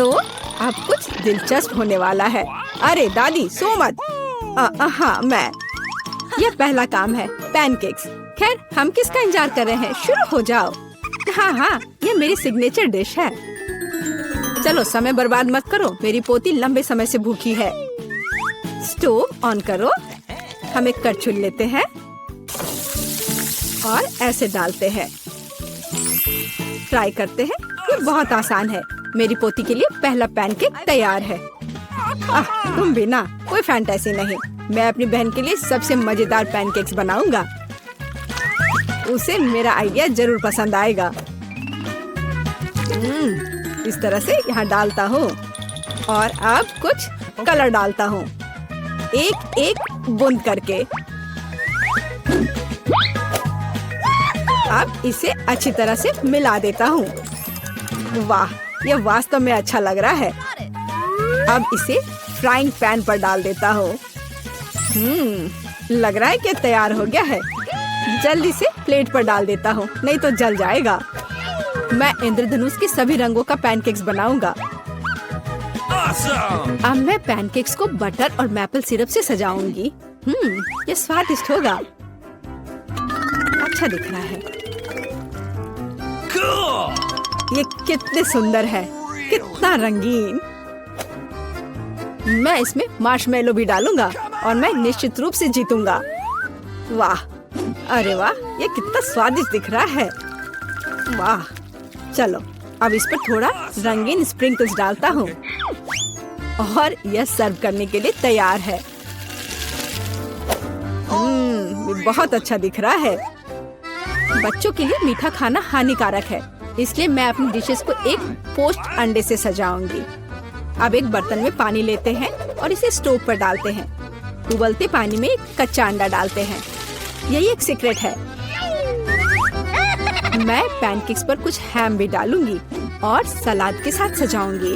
तो अब कुछ दिलचस्प होने वाला है। अरे दादी सो मत। हाँ मैं। यह पहला काम है, पैनकेक्स। खैर हम किसका इंतजार कर रहे हैं, शुरू हो जाओ। हाँ, ये मेरी सिग्नेचर डिश है। चलो समय बर्बाद मत करो, मेरी पोती लंबे समय से भूखी है। स्टोव ऑन करो। हम एक करछुल लेते हैं और ऐसे डालते हैं। ट्राई करते हैं। ये बहुत आसान है। मेरी पोती के लिए पहला पैनकेक तैयार है। तुम भी ना, कोई फैंटेसी नहीं। मैं अपनी बहन के लिए सबसे मजेदार पैनकेक्स बनाऊंगा। उसे मेरा आइडिया जरूर पसंद आएगा। इस तरह से यहाँ डालता हूँ और अब कुछ कलर डालता हूँ, एक एक बूंद करके। अब इसे अच्छी तरह से मिला देता हूँ। वाह, यह वास्तव में अच्छा लग रहा है। अब इसे फ्राइंग पैन पर डाल देता हूँ। लग रहा है कि तैयार हो गया है। जल्दी से प्लेट पर डाल देता हूँ, नहीं तो जल जाएगा। मैं इंद्रधनुष के सभी रंगों का पैनकेक्स बनाऊंगा। अब मैं पैनकेक्स को बटर और मैपल सिरप से सजाऊंगी। ये स्वादिष्ट होगा। अच्छा दिख रहा है। ये कितने सुंदर है, कितना रंगीन। मैं इसमें मार्शमेलो भी डालूंगा और मैं निश्चित रूप से जीतूंगा। वाह, अरे वाह, ये कितना स्वादिष्ट दिख रहा है। वाह, चलो अब इस पर थोड़ा रंगीन स्प्रिंकल्स डालता हूँ और यह सर्व करने के लिए तैयार है। बहुत अच्छा दिख रहा है। बच्चों के लिए मीठा खाना हानिकारक है, इसलिए मैं अपनी डिशेस को एक पोस्ट अंडे से सजाऊंगी। अब एक बर्तन में पानी लेते हैं और इसे स्टोव पर डालते हैं। उबलते पानी में एक कच्चा अंडा डालते हैं। यही एक सीक्रेट है। मैं पैनकेक्स पर कुछ हैम भी डालूंगी और सलाद के साथ सजाऊंगी।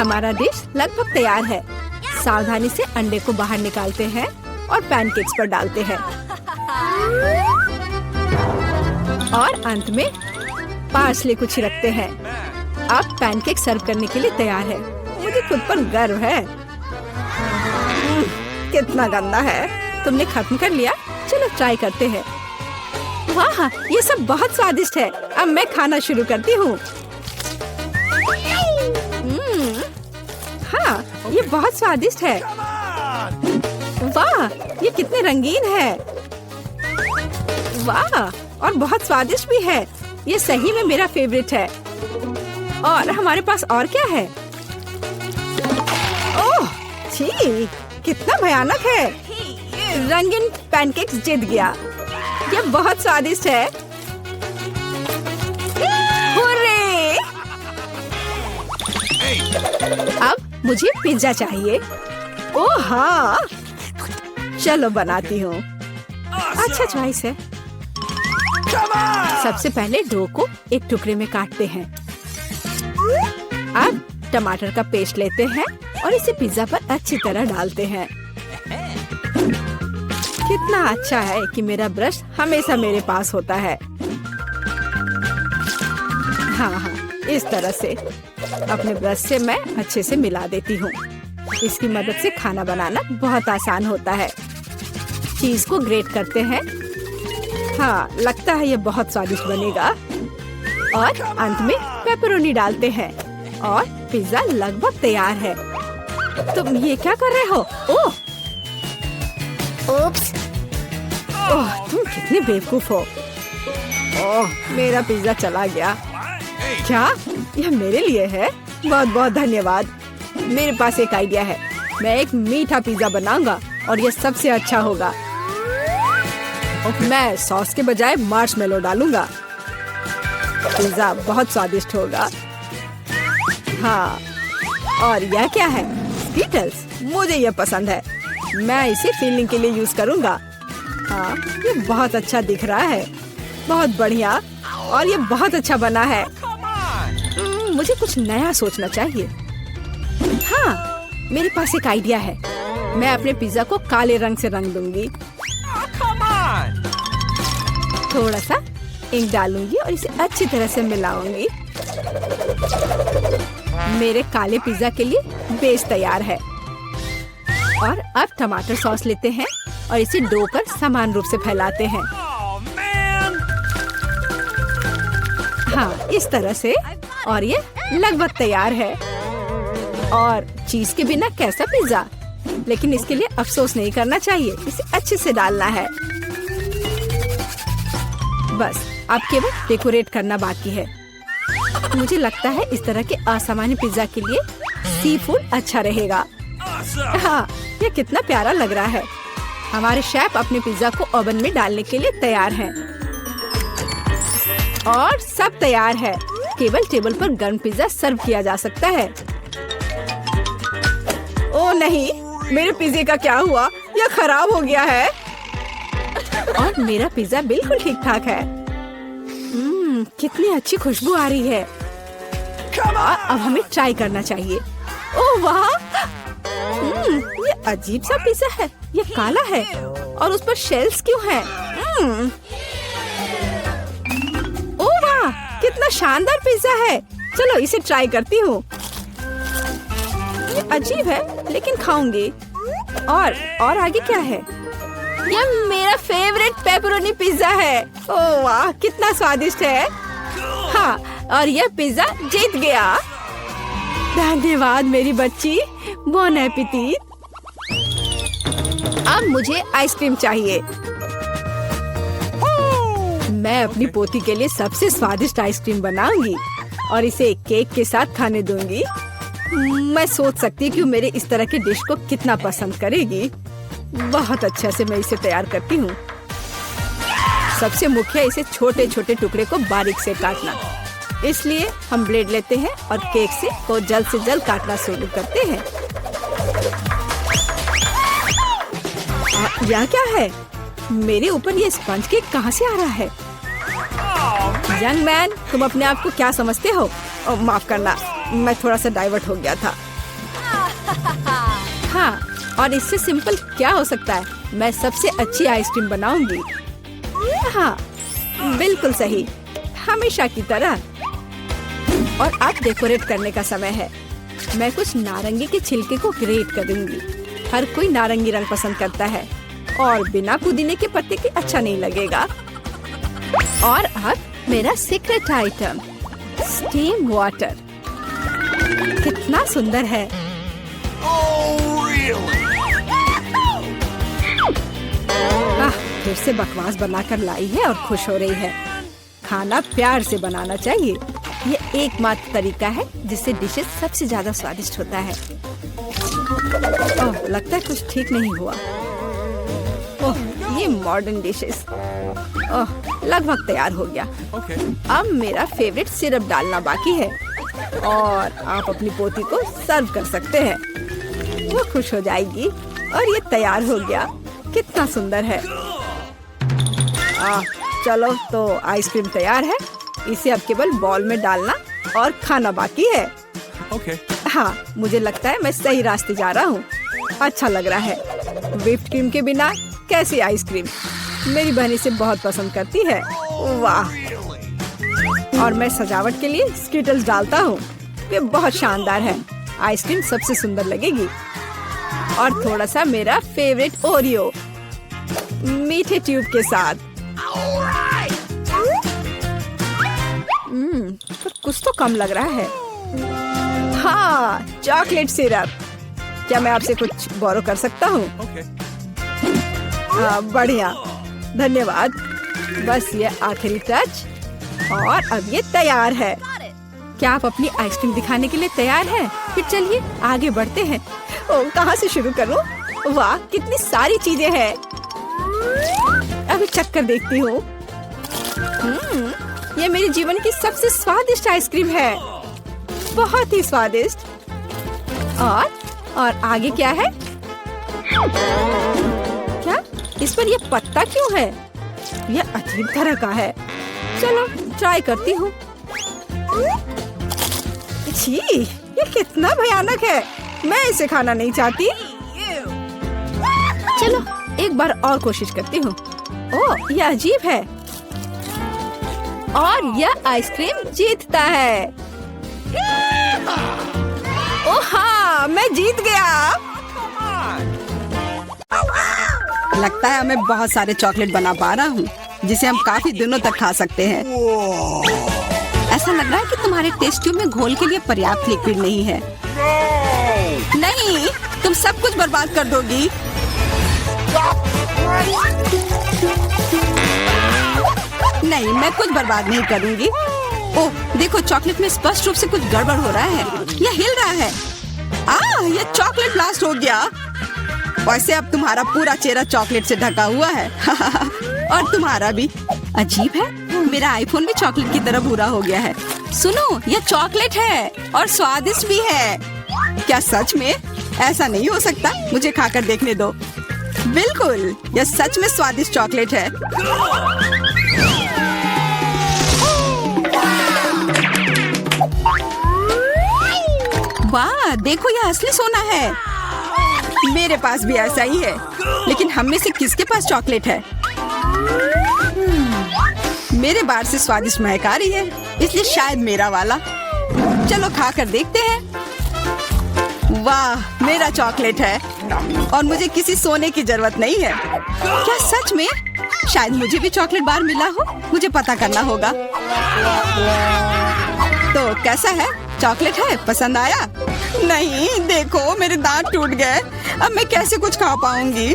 हमारा डिश लगभग तैयार है। सावधानी से अंडे को बाहर निकालते हैं और पैनकेक्स पर डालते हैं और अंत में पार्सले को छिड़कते हैं। अब पैनकेक सर्व करने के लिए तैयार है। मुझे खुद पर गर्व है। कितना गंदा है। तुमने खत्म कर लिया? चलो ट्राई करते हैं। वाह, ये सब बहुत स्वादिष्ट है। अब मैं खाना शुरू करती हूँ। हाँ, ये बहुत स्वादिष्ट है। वाह, ये कितने रंगीन है। वाह, और बहुत स्वादिष्ट भी है। ये सही में मेरा फेवरेट है। और हमारे पास और क्या है? ओह, छी, कितना भयानक है। रंगीन पैनकेक्स जीत गया। ये बहुत स्वादिष्ट है। हुर्रे! अब मुझे पिज्जा चाहिए। ओह हाँ, चलो बनाती हूँ। अच्छा चॉइस है। सबसे पहले डो को एक टुकड़े में काटते हैं। अब टमाटर का पेस्ट लेते हैं और इसे पिज्जा पर अच्छी तरह डालते हैं। कितना अच्छा है कि मेरा ब्रश हमेशा मेरे पास होता है। हाँ, इस तरह से अपने ब्रश से मैं अच्छे से मिला देती हूँ। इसकी मदद से खाना बनाना बहुत आसान होता है। चीज को ग्रेट करते हैं। हाँ, लगता है ये बहुत स्वादिष्ट बनेगा। और अंत में पेपरोनी डालते हैं और पिज्जा लगभग तैयार है। तुम ये क्या कर रहे हो? ओह, ओप्स! ओह, तुम कितने बेवकूफ हो। ओह, मेरा पिज्जा चला गया। क्या यह मेरे लिए है? बहुत बहुत धन्यवाद। मेरे पास एक आइडिया है। मैं एक मीठा पिज्जा बनाऊंगा और यह सबसे अच्छा होगा। मैं सॉस के बजाय मार्शमेलो डालूंगा। पिज्जा बहुत स्वादिष्ट होगा। हाँ, और यह क्या है? स्कीटल्स। मुझे यह पसंद है। मैं इसे फीलिंग के लिए यूज करूंगा। हाँ, ये बहुत अच्छा दिख रहा है। बहुत बढ़िया। और ये बहुत अच्छा बना है। मुझे कुछ नया सोचना चाहिए। हाँ, मेरे पास एक आइडिया है। मैं अपने पिज्जा को काले रंग से रंग दूंगी। थोड़ा सा इंक डालूंगी और इसे अच्छी तरह से मिलाऊंगी। मेरे काले पिज्जा के लिए बेस तैयार है। और अब टमाटर सॉस लेते हैं और इसे डो पर समान रूप से फैलाते हैं। हाँ, इस तरह से। और ये लगभग तैयार है। और चीज के बिना कैसा पिज्जा? लेकिन इसके लिए अफसोस नहीं करना चाहिए, इसे अच्छे से डालना है। बस अब केवल डेकोरेट करना बाकी है। मुझे लगता है इस तरह के असामान्य पिज्जा के लिए सी फूड अच्छा रहेगा। हाँ, ये कितना प्यारा लग रहा है। हमारे शेफ अपने पिज्जा को ओवन में डालने के लिए तैयार हैं। और सब तैयार है। केवल टेबल पर गर्म पिज्जा सर्व किया जा सकता है। ओ नहीं, मेरे पिज्जे का क्या हुआ? यह खराब हो गया है। और मेरा पिज्जा बिल्कुल ठीक ठाक है। कितनी अच्छी खुशबू आ रही है। अब हमें ट्राई करना चाहिए। ओह वाह, ये अजीब सा पिज्जा है। ये काला है और उस पर शेल्स क्यों हैं? ओह वाह, कितना शानदार पिज्जा है। चलो इसे ट्राई करती हूँ। ये अजीब है लेकिन खाऊंगी। और आगे क्या है? यह मेरा फेवरेट पेपरोनी पिज्जा है। ओह वाह, कितना स्वादिष्ट है। हाँ, और यह पिज्जा जीत गया। धन्यवाद मेरी बच्ची। बॉन एपेटिट। अब मुझे आइसक्रीम चाहिए। मैं अपनी पोती के लिए सबसे स्वादिष्ट आइसक्रीम बनाऊंगी और इसे केक के साथ खाने दूंगी। मैं सोच सकती हूँ कि मेरे इस तरह के डिश को कितना पसंद करेगी। बहुत अच्छा से मैं इसे तैयार करती हूँ। सबसे मुख्य इसे छोटे छोटे टुकड़े को बारीक से काटना। इसलिए हम ब्लेड लेते हैं और केक को जल्द से जल्द काटना शुरू करते हैं। यह क्या है? मेरे ऊपर ये स्पंज केक कहाँ से आ रहा है? यंग मैन, तुम अपने आप को क्या समझते हो? माफ करना, मैं थोड़ा सा डाइवर्ट हो गया था। हाँ, और इससे सिंपल क्या हो सकता है? मैं सबसे अच्छी आइसक्रीम बनाऊंगी। हाँ, बिल्कुल सही, हमेशा की तरह। और अब डेकोरेट करने का समय है। मैं कुछ नारंगी के छिलके को ग्रेट करूंगी। हर कोई नारंगी रंग पसंद करता है और बिना पुदीने के पत्ते के अच्छा नहीं लगेगा। और अब मेरा सीक्रेट आइटम, स्टीम वाटर। कितना सुंदर है। फिर से बकवास बनाकर लाई है और खुश हो रही है। खाना प्यार से बनाना चाहिए। ये एकमात्र तरीका है जिससे डिशेस सबसे ज्यादा स्वादिष्ट होता है। ओह, लगता है कुछ ठीक नहीं हुआ। ओह, ये मॉडर्न डिशेस। ओह, लगभग तैयार हो गया। अब मेरा फेवरेट सिरप डालना बाकी है और आप अपनी पोती को सर्व कर सकते हैं। वो खुश हो जाएगी। और ये तैयार हो गया। कितना सुंदर है। चलो, तो आइसक्रीम तैयार है। इसे अब केवल बॉल में डालना और खाना बाकी है। हाँ, मुझे लगता है मैं सही रास्ते जा रहा हूँ। अच्छा लग रहा है। व्हिप्ड क्रीम के बिना कैसी आइसक्रीम? मेरी बहन इसे बहुत पसंद करती है। वाह। और मैं सजावट के लिए स्किटल्स डालता हूँ। ये बहुत शानदार है। आइसक्रीम सबसे सुंदर लगेगी। और थोड़ा सा मेरा फेवरेट ओरियो मीठे ट्यूब के साथ। पर कुछ तो कम लग रहा है। हाँ, चॉकलेट सिरप। क्या मैं आपसे कुछ बोरो कर सकता हूँ? हाँ, बढ़िया, धन्यवाद। बस ये आखिरी टच और अब ये तैयार है। क्या आप अपनी आइसक्रीम दिखाने के लिए तैयार हैं? फिर चलिए आगे बढ़ते हैं। कहाँ से शुरू करूँ? वाह, कितनी सारी चीजें हैं। अभी चक्कर देखती हूँ। ये मेरे जीवन की सबसे स्वादिष्ट आइसक्रीम है। बहुत ही स्वादिष्ट। और आगे क्या है? क्या इस पर ये पत्ता क्यों है? यह अजीब तरह का है। चलो ट्राई करती हूँ। छी, ये कितना भयानक है। मैं इसे खाना नहीं चाहती। चलो एक बार और कोशिश करती हूँ। ओह, यह अजीब है। और यह आइसक्रीम जीतता है। मैं जीत गया। लगता है मैं बहुत सारे चॉकलेट बना पा रहा हूँ जिसे हम काफी दिनों तक खा सकते हैं। ऐसा लग रहा है कि तुम्हारे टेस्ट ट्यूब में घोल के लिए पर्याप्त लिक्विड नहीं है। नहीं, तुम सब कुछ बर्बाद कर दोगी। नहीं, मैं कुछ बर्बाद नहीं करूंगी। ओह, देखो चॉकलेट में स्पष्ट रूप से कुछ गड़बड़ हो रहा है। यह हिल रहा है। यह चॉकलेट ब्लास्ट हो गया। वैसे अब तुम्हारा पूरा चेहरा चॉकलेट से ढका हुआ है। और तुम्हारा भी। अजीब है, मेरा आईफोन भी चॉकलेट की तरह भूरा हो गया है। सुनो, यह चॉकलेट है और स्वादिष्ट भी है। क्या सच में? ऐसा नहीं हो सकता, मुझे खाकर देखने दो। बिल्कुल, यह सच में स्वादिष्ट चॉकलेट है। वाह, देखो यह असली सोना है। मेरे पास भी ऐसा ही है, लेकिन हम में से किसके पास चॉकलेट है? मेरे बार से स्वादिष्ट महक आ रही है, इसलिए शायद मेरा वाला। चलो खाकर देखते हैं। वाह, मेरा चॉकलेट है और मुझे किसी सोने की जरूरत नहीं है। क्या सच में? शायद मुझे भी चॉकलेट बार मिला हो, मुझे पता करना होगा। तो कैसा है? चॉकलेट है? पसंद आया? नहीं, देखो मेरे दांत टूट गए। अब मैं कैसे कुछ खा पाऊंगी?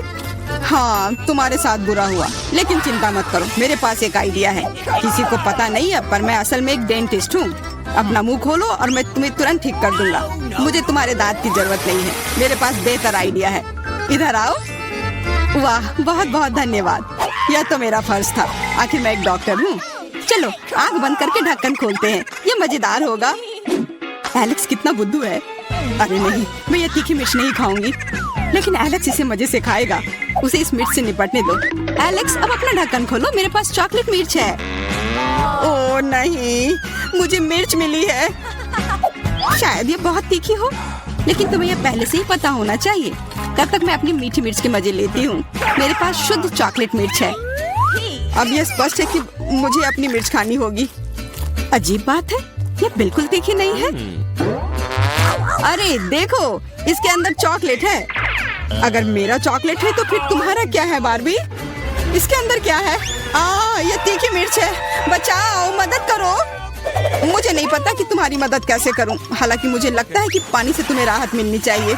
हाँ, तुम्हारे साथ बुरा हुआ, लेकिन चिंता मत करो, मेरे पास एक आइडिया है। किसी को पता नहीं है, पर मैं असल में एक डेंटिस्ट हूँ। अपना मुंह खोलो और मैं तुम्हें तुरंत ठीक कर दूंगा। मुझे तुम्हारे दांत की जरूरत नहीं है, मेरे पास बेहतर आइडिया है। इधर आओ। वाह, बहुत बहुत धन्यवाद। यह तो मेरा फर्ज था, आखिर मैं एक डॉक्टर हूँ। चलो आँख बंद करके ढक्कन खोलते हैं, ये मजेदार होगा। एलेक्स कितना बुद्धू है। अरे नहीं, मैं ये तीखी मिर्च नहीं खाऊंगी, लेकिन एलेक्स इसे मजे से खाएगा। उसे इस मिर्च से निपटने दो। एलेक्स, अब अपना ढक्कन खोलो, मेरे पास चॉकलेट मिर्च है। ओह नहीं, मुझे मिर्च मिली है। शायद ये बहुत तीखी हो, लेकिन तुम्हें यह पहले से ही पता होना चाहिए। तब तक मैं अपनी मीठी मिर्च के मजे लेती हूँ। मेरे पास शुद्ध चॉकलेट मिर्च है। अब यह स्पष्ट है कि मुझे अपनी मिर्च खानी होगी। अजीब बात है, ये बिल्कुल तीखी नहीं है। अरे देखो, इसके अंदर चॉकलेट है। अगर मेरा चॉकलेट है तो फिर तुम्हारा क्या है बार्बी? इसके अंदर क्या है? ये तीखी मिर्च है। बचाओ, मदद करो। मुझे नहीं पता कि तुम्हारी मदद कैसे करूं। हालांकि मुझे लगता है कि पानी से तुम्हें राहत मिलनी चाहिए।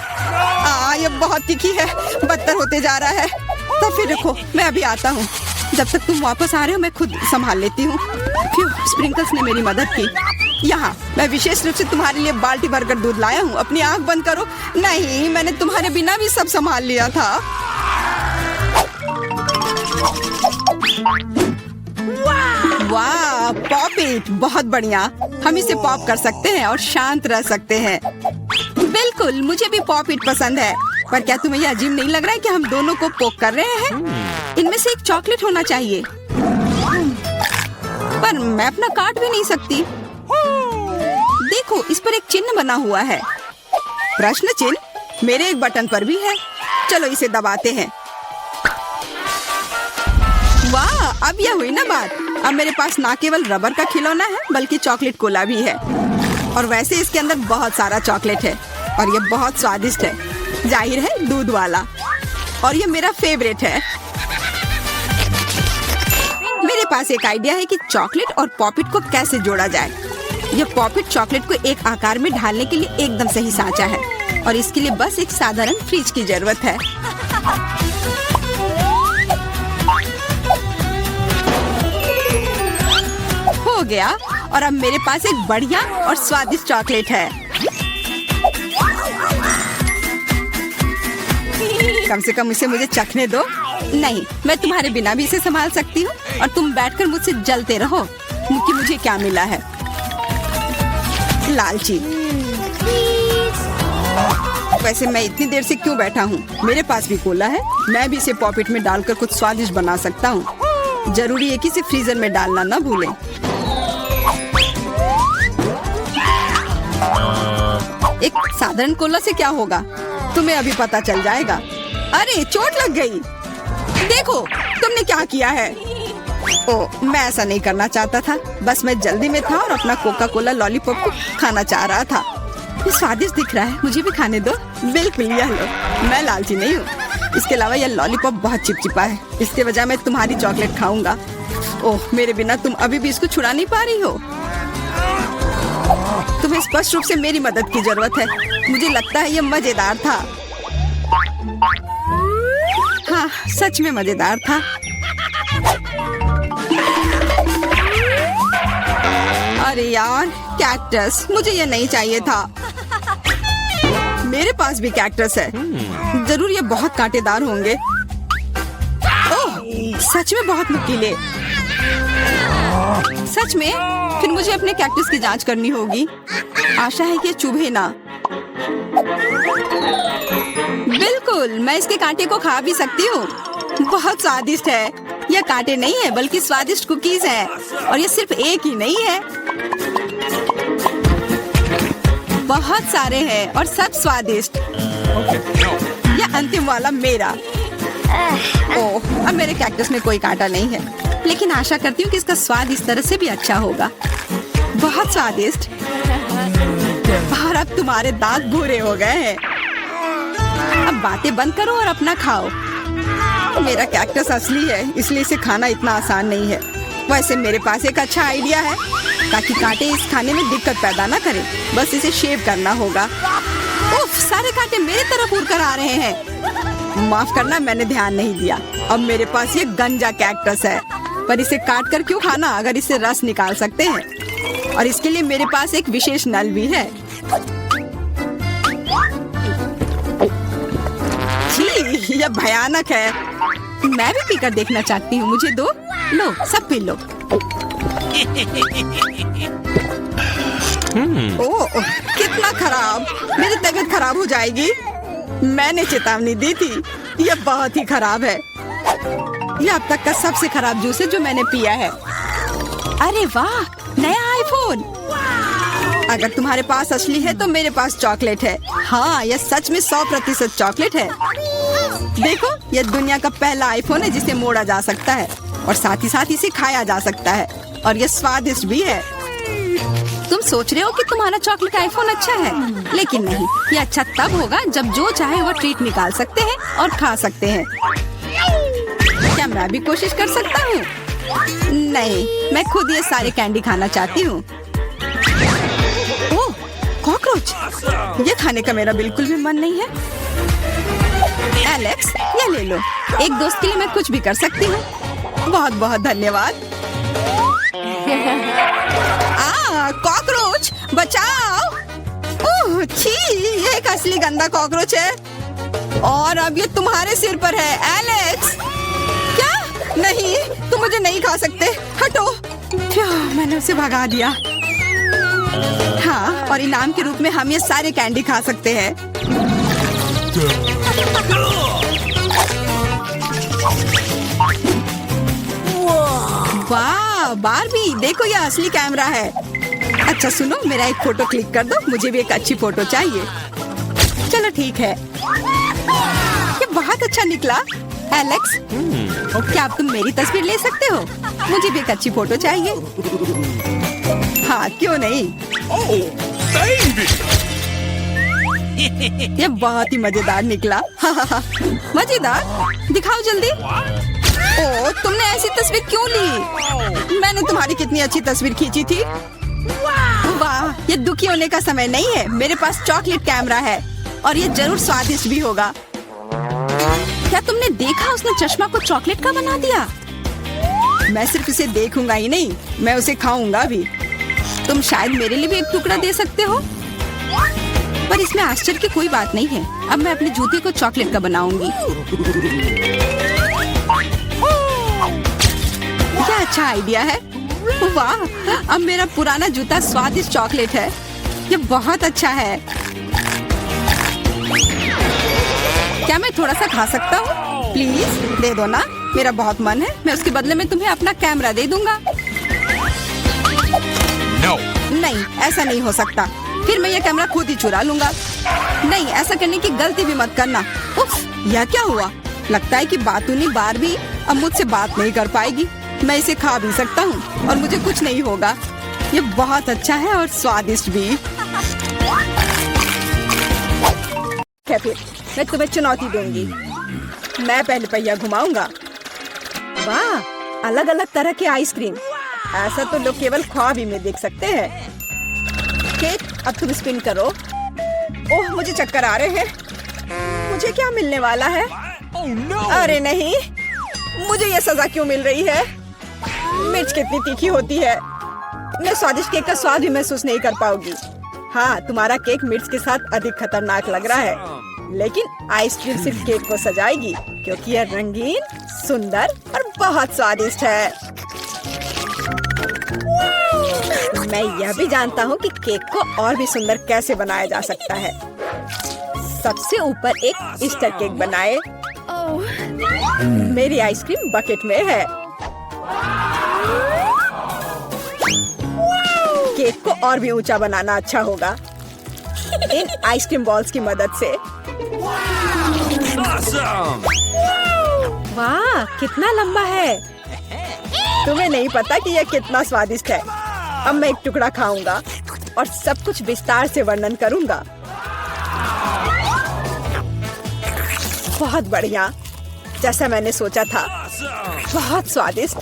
ये बहुत तीखी है, बदतर होते जा रहा है। तो फिर रखो, मैं अभी आता हूँ। जब तक तुम वापस आ रहे हो मैं खुद संभाल लेती हूँ। स्प्रिंकल्स ने मेरी मदद की। यहाँ मैं विशेष रूप से तुम्हारे लिए बाल्टी भरकर दूध लाया हूँ। अपनी आँख बंद करो। नहीं, मैंने तुम्हारे बिना भी सब संभाल लिया था। वाह, पॉप इट, बहुत बढ़िया। हम इसे पॉप कर सकते हैं और शांत रह सकते हैं। बिल्कुल, मुझे भी पॉप इट पसंद है। पर क्या तुम्हें यह अजीब नहीं लग रहा है कि हम दोनों को पोक कर रहे हैं? इनमें से एक चॉकलेट होना चाहिए, पर मैं अपना काट भी नहीं सकती। देखो, इस पर एक चिन्ह बना हुआ है। प्रश्न चिन्ह मेरे एक बटन पर भी है। चलो इसे दबाते हैं। वाह, अब यह हुई ना बात। अब मेरे पास ना केवल रबर का खिलौना है, बल्कि चॉकलेट कोला भी है। और वैसे इसके अंदर बहुत सारा चॉकलेट है और ये बहुत स्वादिष्ट है। जाहिर है, दूध वाला। और ये मेरा फेवरेट है। मेरे पास एक आइडिया है कि चॉकलेट और पॉपिट को कैसे जोड़ा जाए। यह पॉपिट चॉकलेट को एक आकार में ढालने के लिए एकदम सही सांचा है और इसके लिए बस एक साधारण फ्रिज की जरूरत है। हो गया, और अब मेरे पास एक बढ़िया और स्वादिष्ट चॉकलेट है। कम से कम इसे मुझे चखने दो। नहीं, मैं तुम्हारे बिना भी इसे संभाल सकती हूँ और तुम बैठकर मुझसे जलते रहो कि मुझे क्या मिला है। लालची। वैसे मैं इतनी देर से क्यों बैठा हूँ? मेरे पास भी कोला है। मैं भी इसे पॉकेट में डालकर कुछ स्वादिष्ट बना सकता हूँ। जरूरी है कि इसे फ्रीजर में डालना ना भूलें। एक साधारण कोला से क्या होगा, तुम्हें अभी पता चल जाएगा। अरे, चोट लग गई। देखो तुमने क्या किया है। ओह, मैं ऐसा नहीं करना चाहता था। बस मैं जल्दी में था और अपना कोका कोला लॉलीपॉप को खाना चाह रहा था। ये स्वादिष्ट दिख रहा है, मुझे भी खाने दो। बिल्कुल, यह लो। मैं लालची नहीं हूँ। इसके अलावा यह लॉलीपॉप बहुत चिपचिपा है, इसके बजाय मैं तुम्हारी चॉकलेट खाऊंगा। ओह, मेरे बिना तुम अभी भी इसको छुड़ा नहीं पा रही हो। तुम्हें स्पष्ट रूप से मेरी मदद की जरूरत है। मुझे लगता है यह मजेदार था। हाँ, सच में मजेदार था। अरे यार, कैक्टस, मुझे ये नहीं चाहिए था। मेरे पास भी कैक्टस है। जरूर ये बहुत कांटेदार होंगे। ओह, सच में बहुत नुकीले। सच में? फिर मुझे अपने कैक्टस की जांच करनी होगी। आशा है कि ये चुभे ना। बिल्कुल, मैं इसके कांटे को खा भी सकती हूँ। बहुत स्वादिष्ट है। यह कांटे नहीं है बल्कि स्वादिष्ट कुकीज है, और ये सिर्फ एक ही नहीं है, बहुत सारे हैं और सब स्वादिष्ट। यह अंतिम वाला मेरा। ओह, अब मेरे कैक्टस में कोई कांटा नहीं है, लेकिन आशा करती हूँ कि इसका स्वाद इस तरह से भी अच्छा होगा। बहुत स्वादिष्ट। और अब तुम्हारे दांत भूरे हो गए हैं। अब बातें बंद करो और अपना खाओ। मेरा कैक्टस असली है, इसलिए इसे खाना इतना आसान नहीं है। वैसे मेरे पास एक अच्छा आइडिया है, ताकि कांटे इस खाने में दिक्कत पैदा ना करें। बस इसे शेव करना होगा। उफ, सारे कांटे मेरी तरफ उड़ कर आ रहे हैं। माफ करना, मैंने ध्यान नहीं दिया। अब मेरे पास ये गंजा कैक्टस है, पर इसे काट कर क्यों खाना अगर इससे रस निकाल सकते हैं। और इसके लिए मेरे पास एक विशेष नल भी है। छी, यह भयानक है। मैं भी पीकर देखना चाहती हूँ। मुझे दो। लो, सब पी लो। ओह, कितना खराब। मेरी तबीयत खराब हो जाएगी। मैंने चेतावनी दी थी। यह बहुत ही खराब है। यह अब तक का सबसे खराब जूस है जो मैंने पिया है। अरे वाह, नया आईफोन। अगर तुम्हारे पास असली है तो मेरे पास चॉकलेट है। हाँ, यह सच में 100% चॉकलेट है। देखो, यह दुनिया का पहला आईफोन है जिसे मोड़ा जा सकता है, और साथ ही साथ इसे खाया जा सकता है, और यह स्वादिष्ट भी है। तुम सोच रहे हो कि तुम्हारा चॉकलेट आईफोन अच्छा है, लेकिन नहीं। यह अच्छा तब होगा जब जो चाहे वो ट्रीट निकाल सकते हैं और खा सकते हैं। क्या मैं भी कोशिश कर सकता हूँ? नहीं, मैं खुद ये सारे कैंडी खाना चाहती हूँ। ओह, कॉकरोच। ये खाने का मेरा बिल्कुल भी मन नहीं है। एलेक्स, ये ले लो। एक दोस्त के लिए मैं कुछ भी कर सकती हूँ। बहुत बहुत धन्यवाद। कॉकरोच, बचाओ। ओह, छी, ये एक असली गंदा कॉकरोच है, और अब ये तुम्हारे सिर पर है। एलेक्स, क्या? नहीं, तुम मुझे नहीं खा सकते। हटो। मैंने उसे भगा दिया। हाँ, और इनाम के रूप में हम ये सारे कैंडी खा सकते हैं। वाह, बारबी, देखो यह असली कैमरा है। अच्छा सुनो, मेरा एक फोटो क्लिक कर दो। मुझे भी एक अच्छी फोटो चाहिए। चलो ठीक है। ये बहुत अच्छा निकला। एलेक्स, क्या अब तुम मेरी तस्वीर ले सकते हो? मुझे भी एक अच्छी फोटो चाहिए। हाँ, क्यों नहीं। ये बहुत ही मजेदार निकला। मजेदार? दिखाओ जल्दी। ओह, तुमने ऐसी तस्वीर क्यों ली? मैंने तुम्हारी कितनी अच्छी तस्वीर खींची थी। वाह, ये दुखी होने का समय नहीं है। मेरे पास चॉकलेट कैमरा है, और ये जरूर स्वादिष्ट भी होगा। क्या तुमने देखा, उसने चश्मा को चॉकलेट का बना दिया? मैं सिर्फ इसे देखूंगा ही नहीं, मैं उसे खाऊंगा भी। तुम शायद मेरे लिए भी एक टुकड़ा दे सकते हो, पर इसमें आश्चर्य की कोई बात नहीं है। अब मैं अपने जूते को चॉकलेट का बनाऊंगी। क्या अच्छा आइडिया है। वाह, अब मेरा पुराना जूता स्वादिष्ट चॉकलेट है। ये बहुत अच्छा है। क्या मैं थोड़ा सा खा सकता हूँ? प्लीज दे दो ना, मेरा बहुत मन है। मैं उसके बदले में तुम्हें अपना कैमरा दे दूंगा। No. नहीं, ऐसा नहीं हो सकता। फिर मैं ये कैमरा खुद ही चुरा लूंगा। नहीं, ऐसा करने की गलती भी मत करना। उफ, यह क्या हुआ? लगता है कि बातूनी बारबी अब मुझसे बात नहीं कर पाएगी। मैं इसे खा भी सकता हूँ और मुझे कुछ नहीं होगा। ये बहुत अच्छा है और स्वादिष्ट भी। है फिर मैं तुम्हें चुनौती दूंगी। मैं पहले पहिया घुमाऊंगा। वाह, अलग अलग तरह के आइसक्रीम। ऐसा तो लोग केवल ख्वाब ही में देख सकते हैं। केक, अब तुम स्पिन करो। ओह, मुझे चक्कर आ रहे हैं। मुझे क्या मिलने वाला है? अरे नहीं, मुझे ये सजा क्यों मिल रही है? मिर्च कितनी तीखी होती है। मैं स्वादिष्ट केक का स्वाद भी महसूस नहीं कर पाऊंगी। हाँ, तुम्हारा केक मिर्च के साथ अधिक खतरनाक लग रहा है, लेकिन आइसक्रीम सिर्फ केक को सजाएगी क्योंकि यह रंगीन, सुंदर और बहुत स्वादिष्ट है। मैं यह भी जानता हूँ कि केक को और भी सुंदर कैसे बनाया जा सकता है। सबसे ऊपर एक ईस्टर केक बनाए। मेरी आइसक्रीम बकेट में है। केक को और भी ऊंचा बनाना अच्छा होगा इन आइसक्रीम बॉल्स की मदद से। वाह, कितना लंबा है। तुम्हें नहीं पता कि यह कितना स्वादिष्ट है। अब मैं एक टुकड़ा खाऊंगा और सब कुछ विस्तार से वर्णन करूंगा। बहुत बढ़िया, जैसा मैंने सोचा था। बहुत स्वादिष्ट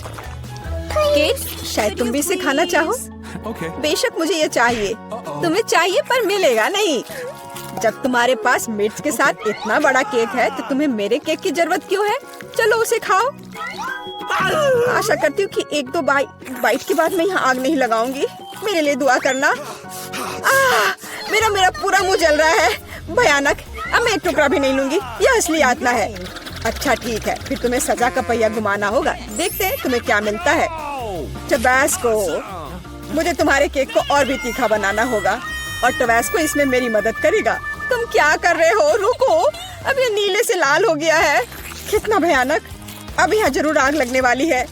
केक। शायद तुम भी इसे खाना चाहो। बेशक मुझे ये चाहिए। तुम्हें चाहिए पर मिलेगा नहीं। जब तुम्हारे पास मिर्च के साथ इतना बड़ा केक है तो तुम्हें मेरे केक की जरूरत क्यों है? चलो उसे खाओ। आशा करती हूँ कि एक दो बाइट के बाद मैं यहाँ आग नहीं लगाऊंगी। मेरे लिए दुआ करना। मेरा पूरा मुंह जल रहा है। भयानक। अब मैं एक टुकड़ा भी नहीं लूंगी। यह असली यातना है। अच्छा ठीक है, फिर तुम्हें सजा का पहिया घुमाना होगा। देखते हैं तुम्हें क्या मिलता है। टबैस्को। मुझे तुम्हारे केक को और भी तीखा बनाना होगा और टबैस्को इसमें मेरी मदद करेगा। तुम क्या कर रहे हो? रुको, अब ये नीले से लाल हो गया है। कितना भयानक। अब यहाँ जरूर आग लगने वाली है।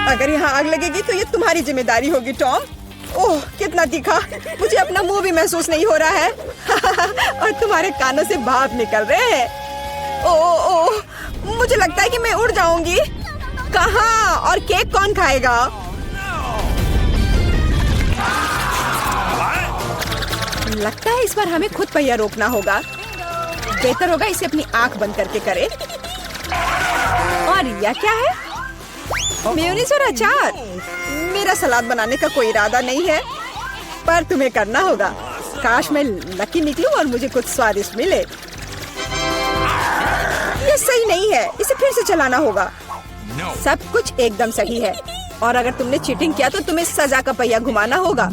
अगर यहाँ आग लगेगी तो ये तुम्हारी जिम्मेदारी होगी टॉम। ओह, कितना तीखा। मुझे अपना मुंह भी महसूस नहीं हो रहा है और तुम्हारे कानों से भाप निकल रहे हैं। ओह, मुझे लगता है कि मैं उड़ जाऊंगी। कहाँ? और केक कौन खाएगा? लगता है इस बार हमें खुद पहिया रोकना होगा। बेहतर होगा इसे अपनी आंख बंद करके करे। और यह क्या है? मेयोनीज और अचार। मेरा सलाद बनाने का कोई इरादा नहीं है, पर तुम्हें करना होगा। काश मैं लकी निकलूं और मुझे कुछ स्वादिष्ट मिले। ये सही नहीं है, इसे फिर से चलाना होगा। सब कुछ एकदम सही है और अगर तुमने चीटिंग किया तो तुम्हें सजा का पहिया घुमाना होगा।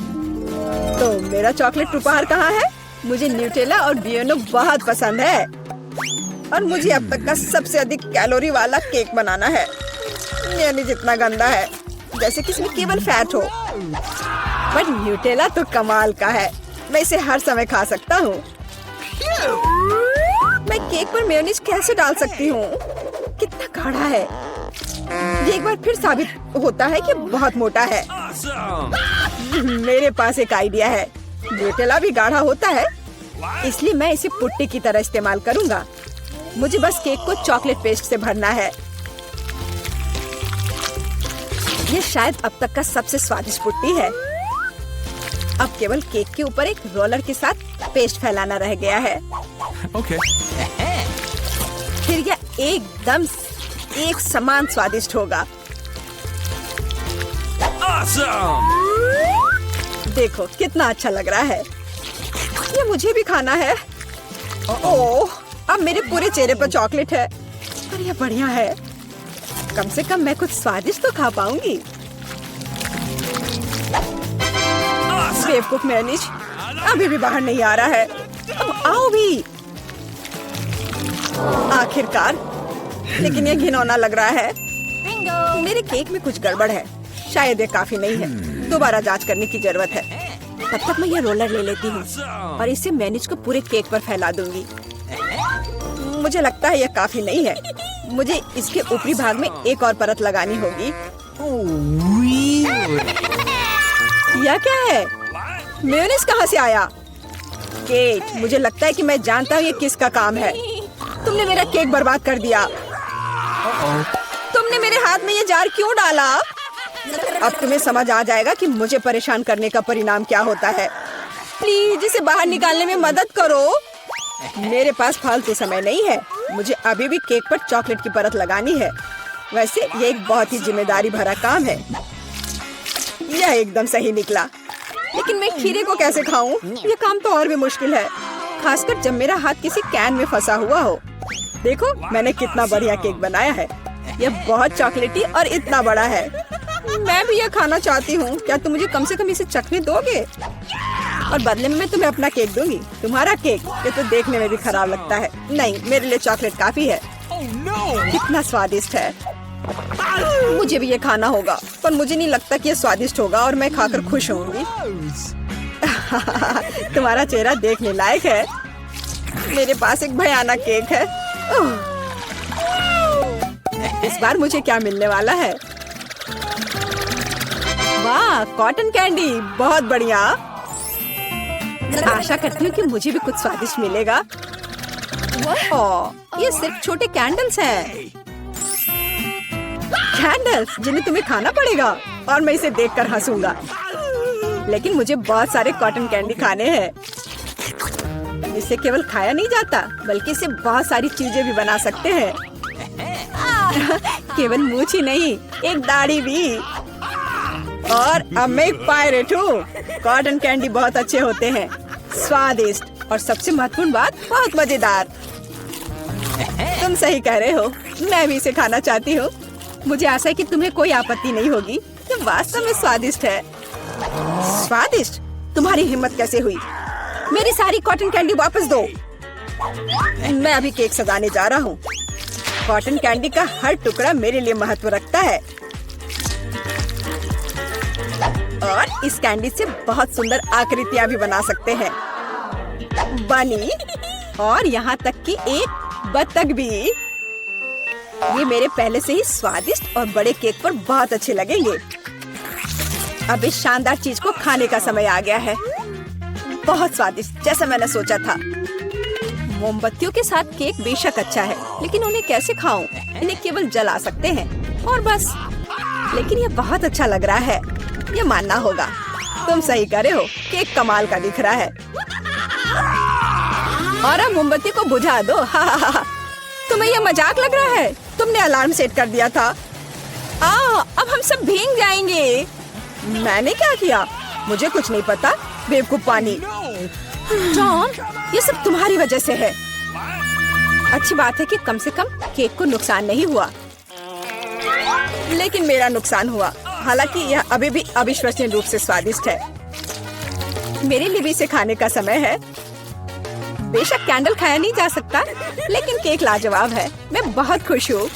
तो मेरा चॉकलेट उपहार कहाँ है? मुझे न्यूटेला और बियोनो बहुत पसंद है और मुझे अब तक का सबसे अधिक कैलोरी वाला केक बनाना है। मेयोनीज जितना गंदा है, जैसे कि इसमें केवल फैट हो। पर न्यूटेला तो कमाल का है। मैं इसे हर समय खा सकता हूँ। मैं केक पर मेयोनीज कैसे डाल सकती हूँ? कितना गाढ़ा है। ये एक बार फिर साबित होता है कि बहुत मोटा है। मेरे पास एक आइडिया है। न्यूटेला भी गाढ़ा होता है, इसलिए मैं इसे पुट्टी की तरह इस्तेमाल करूँगा। मुझे बस केक को चॉकलेट पेस्ट से भरना है। ये शायद अब तक का सबसे स्वादिष्ट पुट्टी है। अब केवल केक के ऊपर एक रोलर के साथ पेस्ट फैलाना रह गया है। फिर यह एकदम एक समान स्वादिष्ट होगा। Awesome! देखो कितना अच्छा लग रहा है। ये मुझे भी खाना है। ओह, अब मेरे पूरे चेहरे पर चॉकलेट है। पर यह बढ़िया है। कम से कम मैं कुछ स्वादिष्ट तो खा पाऊंगी। बेवकूफ मेयोनीज अभी भी बाहर नहीं आ रहा है। अब आओ भी। आखिरकार, लेकिन ये घिनौना लग रहा है। मेरे केक में कुछ गड़बड़ है। शायद ये काफी नहीं है। दोबारा जांच करने की जरूरत है। तब तक मैं ये रोलर ले लेती हूँ और इसे मेयोनीज को पूरे केक पर फैला दूंगी। मुझे लगता है यह काफी नहीं है। मुझे इसके ऊपरी भाग में एक और परत लगानी होगी। यह क्या है? मेयोनीज कहाँ से आया? केट, मुझे लगता है कि मैं जानता हूँ ये किसका काम है। तुमने मेरा केक बर्बाद कर दिया। तुमने मेरे हाथ में ये जार क्यों डाला? अब तुम्हें समझ आ जाएगा कि मुझे परेशान करने का परिणाम क्या होता है। प्लीज इसे बाहर निकालने में मदद करो। मेरे पास फालतू समय नहीं है। मुझे अभी भी केक पर चॉकलेट की परत लगानी है। वैसे ये एक बहुत ही जिम्मेदारी भरा काम है। यह एकदम सही निकला, लेकिन मैं खीरे को कैसे खाऊं? ये काम तो और भी मुश्किल है, खासकर जब मेरा हाथ किसी कैन में फंसा हुआ हो। देखो मैंने कितना बढ़िया केक बनाया है। यह बहुत चॉकलेटी और इतना बड़ा है। मैं भी यह खाना चाहती हूँ। क्या तुम मुझे कम से कम इसे चखने दोगे? और बदले में मैं तुम्हें अपना केक दूंगी। तुम्हारा केक ये तो देखने में भी खराब लगता है। नहीं, मेरे लिए चॉकलेट काफी है। कितना स्वादिष्ट है। मुझे भी ये खाना होगा, पर मुझे नहीं लगता कि ये स्वादिष्ट होगा और मैं खाकर खुश होंगी। तुम्हारा चेहरा देखने लायक है। मेरे पास एक भयानक केक है। इस बार मुझे क्या मिलने वाला है? वाह, कॉटन कैंडी, बहुत बढ़िया। आशा करती हूँ कि मुझे भी कुछ स्वादिष्ट मिलेगा। ओह, ये सिर्फ छोटे कैंडल्स हैं। कैंडल्स जिन्हें तुम्हें खाना पड़ेगा और मैं इसे देखकर हंसूंगा। लेकिन मुझे बहुत सारे कॉटन कैंडी खाने हैं। इसे केवल खाया नहीं जाता, बल्कि इसे बहुत सारी चीजें भी बना सकते हैं। केवल मूंछ ही नहीं, एक दाढ़ी भी। और अब मैं एक पायरेट हूँ। कॉटन कैंडी बहुत अच्छे होते हैं, स्वादिष्ट और सबसे महत्वपूर्ण बात, बहुत मजेदार। तुम सही कह रहे हो, मैं भी इसे खाना चाहती हूँ। मुझे आशा है कि तुम्हें कोई आपत्ति नहीं होगी। ये वास्तव में स्वादिष्ट है। स्वादिष्ट? तुम्हारी हिम्मत कैसे हुई? मेरी सारी कॉटन कैंडी वापस दो। मैं अभी केक सजाने जा रहा हूँ। कॉटन कैंडी का हर टुकड़ा मेरे लिए महत्व रखता है। और इस कैंडी से बहुत सुंदर आकृतियाँ भी बना सकते हैं। बनी, और यहाँ तक कि एक बत्तख भी। ये मेरे पहले से ही स्वादिष्ट और बड़े केक पर बहुत अच्छे लगेंगे। अब इस शानदार चीज को खाने का समय आ गया है। बहुत स्वादिष्ट, जैसा मैंने सोचा था। मोमबत्तियों के साथ केक बेशक अच्छा है, लेकिन उन्हें कैसे खाऊं? इन्हें केवल जला सकते हैं और बस। लेकिन ये बहुत अच्छा लग रहा है, ये मानना होगा। तुम सही करे हो, केक कमाल का दिख रहा है। और अब मोमबत्ती को बुझा दो। तुम्हें ये मजाक लग रहा है? तुमने अलार्म सेट कर दिया था। अब हम सब भीग जाएंगे। मैंने क्या किया? मुझे कुछ नहीं पता। बेवकूफ पानी। जॉन, ये सब तुम्हारी वजह से है। अच्छी बात है कि कम से कम केक को नुकसान नहीं हुआ, लेकिन मेरा नुकसान हुआ। हालांकि यह अभी भी अविश्वसनीय रूप से स्वादिष्ट है। मेरे लिए भी इसे खाने का समय है। बेशक कैंडल खाया नहीं जा सकता, लेकिन केक लाजवाब है। मैं बहुत खुश हूँ।